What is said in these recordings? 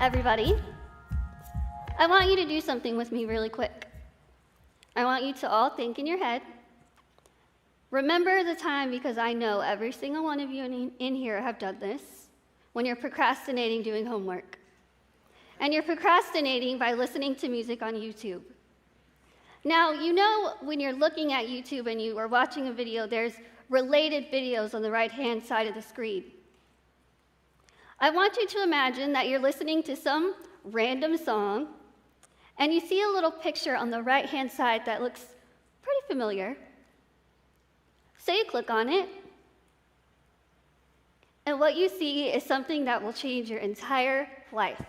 everybody. I want you to do something with me really quick. I want you to all think in your head. Remember the time, because I know every single one of you in here have done this, when you're procrastinating doing homework. And you're procrastinating by listening to music on YouTube. Now, you know when you're looking at YouTube and you are watching a video, there's related videos on the right-hand side of the screen. I want you to imagine that you're listening to some random song, and you see a little picture on the right-hand side that looks pretty familiar. So you click on it, and what you see is something that will change your entire life.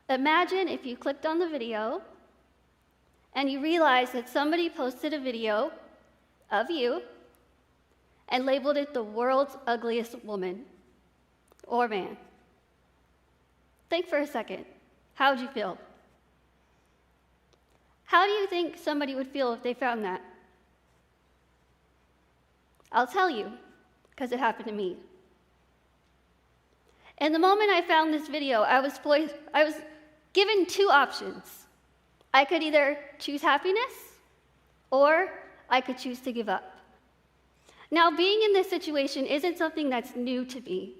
Imagine if you clicked on the video and you realized that somebody posted a video of you and labeled it the world's ugliest woman or man. Think for a second. How would you feel? How do you think somebody would feel if they found that? I'll tell you, because it happened to me. And the moment I found this video, I was given two options. I could either choose happiness, or I could choose to give up. Now, being in this situation isn't something that's new to me,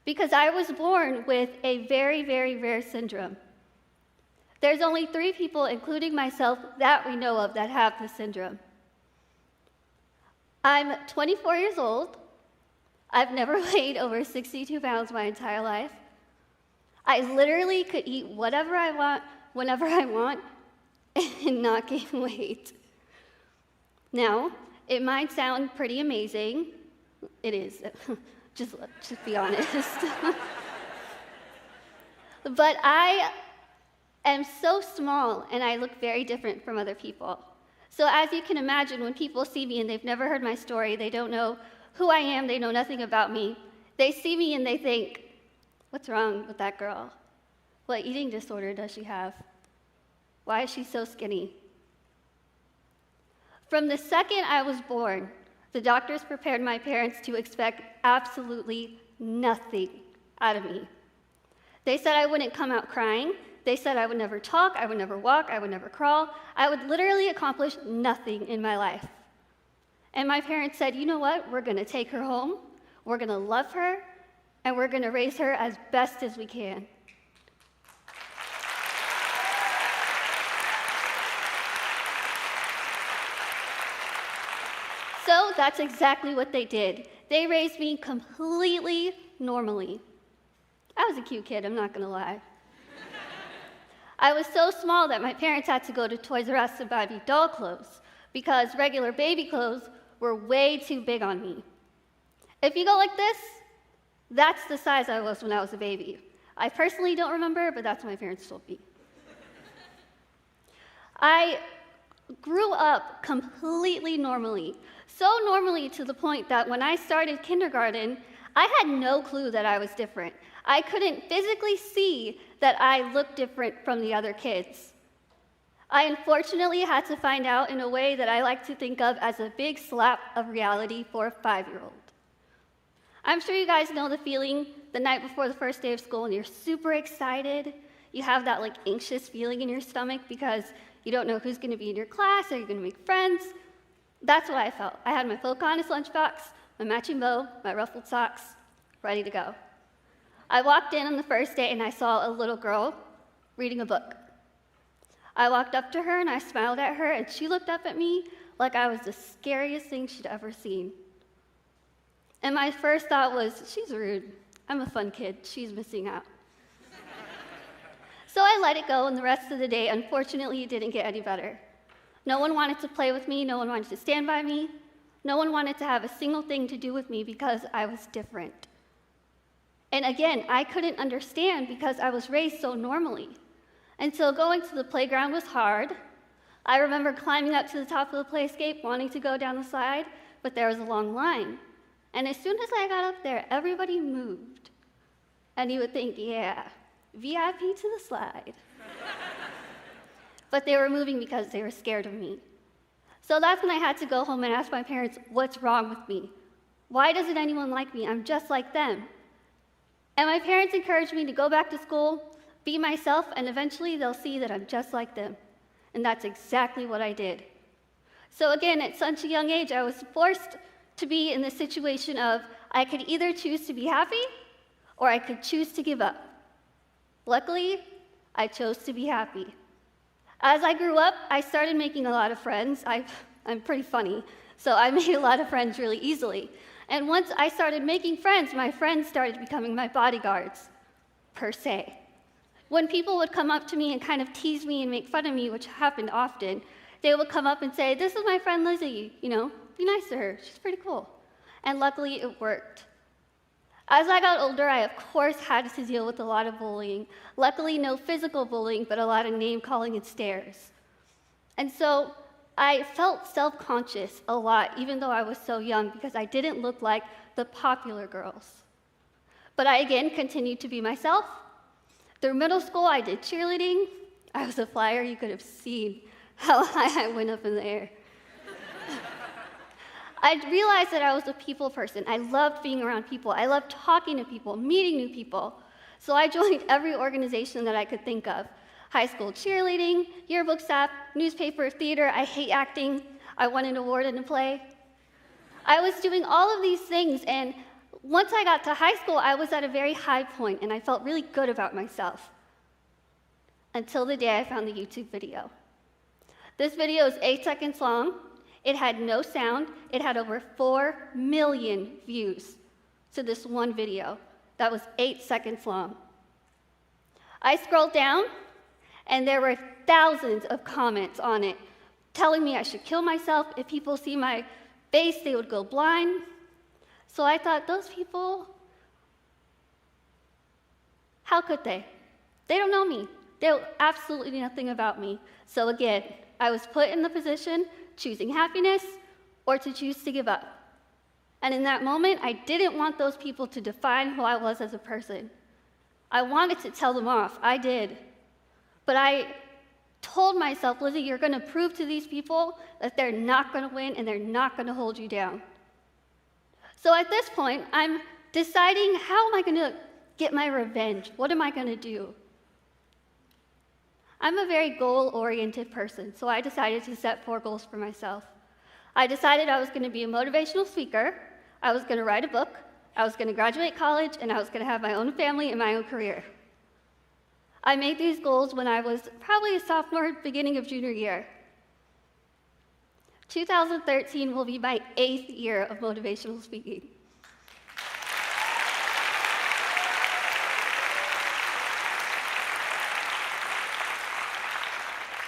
because I was born with a very, very rare syndrome. There's only 3 people, including myself, that we know of that have this syndrome. I'm 24 years old. I've never weighed over 62 pounds my entire life. I literally could eat whatever I want, whenever I want, and not gain weight. Now, it might sound pretty amazing. It is. Just be honest. But I am so small, and I look very different from other people. So as you can imagine, when people see me and they've never heard my story, they don't know who I am, they know nothing about me, they see me and they think, what's wrong with that girl? What eating disorder does she have? Why is she so skinny? From the second I was born, the doctors prepared my parents to expect absolutely nothing out of me. They said I wouldn't come out crying. They said I would never talk, I would never walk, I would never crawl. I would literally accomplish nothing in my life. And my parents said, you know what? We're going to take her home, we're going to love her, and we're going to raise her as best as we can. So that's exactly what they did. They raised me completely normally. I was a cute kid, I'm not going to lie. I was so small that my parents had to go to Toys R Us to buy me doll clothes because regular baby clothes were way too big on me. If you go like this, that's the size I was when I was a baby. I personally don't remember, but that's what my parents told me. I grew up completely normally, so normally to the point that when I started kindergarten, I had no clue that I was different. I couldn't physically see that I looked different from the other kids. I unfortunately had to find out in a way that I like to think of as a big slap of reality for a 5-year-old. I'm sure you guys know the feeling the night before the first day of school and you're super excited. You have that anxious feeling in your stomach because you don't know who's going to be in your class, are you going to make friends? That's what I felt. I had my Pocahontas lunchbox, my matching bow, my ruffled socks, ready to go. I walked in on the first day and I saw a little girl reading a book. I walked up to her and I smiled at her and she looked up at me like I was the scariest thing she'd ever seen. And my first thought was, she's rude. I'm a fun kid. She's missing out. So I let it go, and the rest of the day, unfortunately, it didn't get any better. No one wanted to play with me. No one wanted to stand by me. No one wanted to have a single thing to do with me because I was different. And again, I couldn't understand because I was raised so normally. And so going to the playground was hard. I remember climbing up to the top of the playscape, wanting to go down the slide, but there was a long line. And as soon as I got up there, everybody moved. And you would think, yeah, VIP to the slide. But they were moving because they were scared of me. So that's when I had to go home and ask my parents, what's wrong with me? Why doesn't anyone like me? I'm just like them. And my parents encouraged me to go back to school, be myself, and eventually they'll see that I'm just like them. And that's exactly what I did. So again, at such a young age, I was forced to be in the situation of I could either choose to be happy or I could choose to give up. Luckily, I chose to be happy. As I grew up, I started making a lot of friends. I'm pretty funny, so I made a lot of friends really easily. And once I started making friends, my friends started becoming my bodyguards, per se. When people would come up to me and kind of tease me and make fun of me, which happened often, they would come up and say, "This is my friend Lizzie, be nice to her, she's pretty cool." And luckily it worked. As I got older, I of course had to deal with a lot of bullying. Luckily, no physical bullying, but a lot of name-calling and stares. And so I felt self-conscious a lot, even though I was so young, because I didn't look like the popular girls. But I again continued to be myself. Through middle school, I did cheerleading. I was a flyer. You could have seen how high I went up in the air. I realized that I was a people person. I loved being around people. I loved talking to people, meeting new people. So I joined every organization that I could think of. High school cheerleading, yearbook staff, newspaper, theater. I hate acting. I won an award in a play. I was doing all of these things, and once I got to high school, I was at a very high point, and I felt really good about myself. Until the day I found the YouTube video. This video is 8 seconds long. It had no sound. It had over 4 million views to this one video that was 8 seconds long. I scrolled down, and there were thousands of comments on it telling me I should kill myself. If people see my face, they would go blind. So I thought, those people, how could they? They don't know me. They know absolutely nothing about me. So again, I was put in the position choosing happiness or to choose to give up. And in that moment, I didn't want those people to define who I was as a person. I wanted to tell them off. I did. But I told myself, Lizzie, you're going to prove to these people that they're not going to win and they're not going to hold you down. So at this point, I'm deciding, how am I going to get my revenge? What am I going to do? I'm a very goal-oriented person, so I decided to set 4 goals for myself. I decided I was going to be a motivational speaker, I was going to write a book, I was going to graduate college, and I was going to have my own family and my own career. I made these goals when I was probably a sophomore, beginning of junior year. 2013 will be my 8th year of motivational speaking.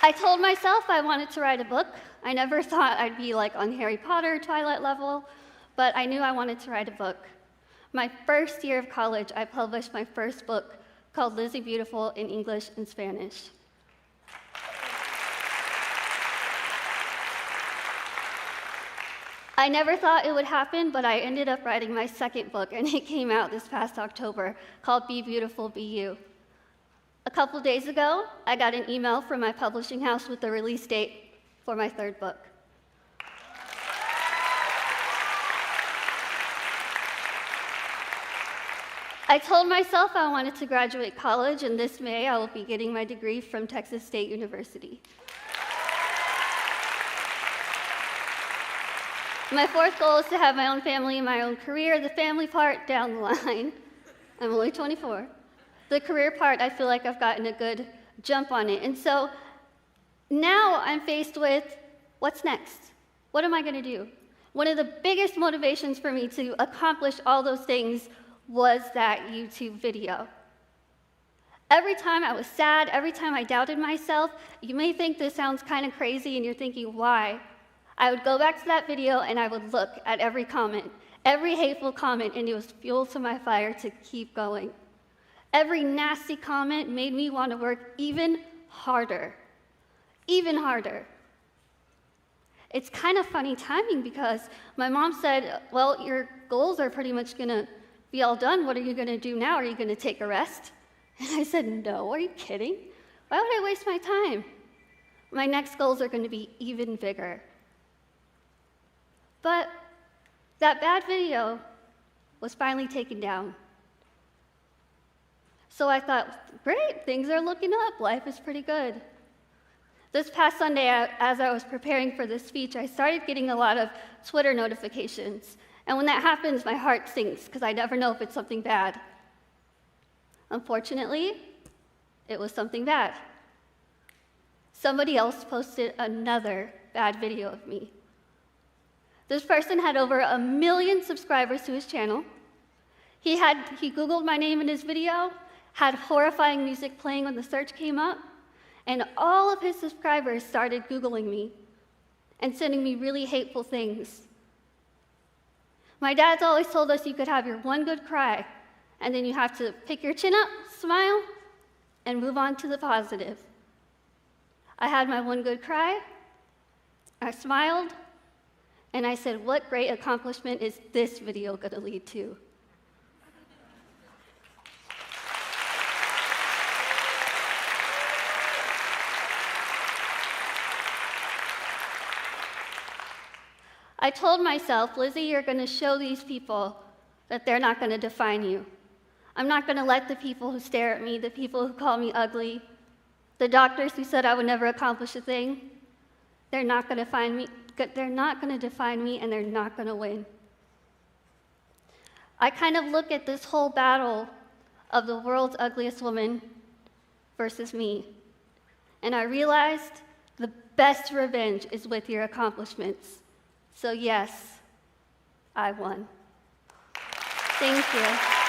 I told myself I wanted to write a book. I never thought I'd be like on Harry Potter, Twilight level, but I knew I wanted to write a book. My first year of college, I published my first book called Lizzie Beautiful in English and Spanish. I never thought it would happen, but I ended up writing my second book, and it came out this past October, called Be Beautiful, Be You. A couple days ago, I got an email from my publishing house with the release date for my 3rd book. I told myself I wanted to graduate college, and this May I will be getting my degree from Texas State University. My 4th goal is to have my own family and my own career. The family part, down the line. I'm only 24. The career part, I feel like I've gotten a good jump on it. And so now I'm faced with, what's next? What am I going to do? One of the biggest motivations for me to accomplish all those things was that YouTube video. Every time I was sad, every time I doubted myself, you may think this sounds kind of crazy and you're thinking, why? I would go back to that video and I would look at every comment, every hateful comment, and it was fuel to my fire to keep going. Every nasty comment made me want to work even harder. Even harder. It's kind of funny timing because my mom said, well, your goals are pretty much going to be all done. What are you going to do now? Are you going to take a rest? And I said, no, are you kidding? Why would I waste my time? My next goals are going to be even bigger. But that bad video was finally taken down. So I thought, great, things are looking up, life is pretty good. This past Sunday, as I was preparing for this speech, I started getting a lot of Twitter notifications. And when that happens, my heart sinks, because I never know if it's something bad. Unfortunately, it was something bad. Somebody else posted another bad video of me. This person had over 1 million subscribers to his channel. He Googled my name in his video, had horrifying music playing when the search came up, and all of his subscribers started Googling me and sending me really hateful things. My dad's always told us you could have your one good cry, and then you have to pick your chin up, smile, and move on to the positive. I had my one good cry, I smiled, and I said, what great accomplishment is this video going to lead to? I told myself, Lizzie, you're going to show these people that they're not going to define you. I'm not going to let the people who stare at me, the people who call me ugly, the doctors who said I would never accomplish a thing, they're not going to define me, and they're not going to win. I kind of look at this whole battle of the world's ugliest woman versus me, and I realized the best revenge is with your accomplishments. So yes, I won. Thank you.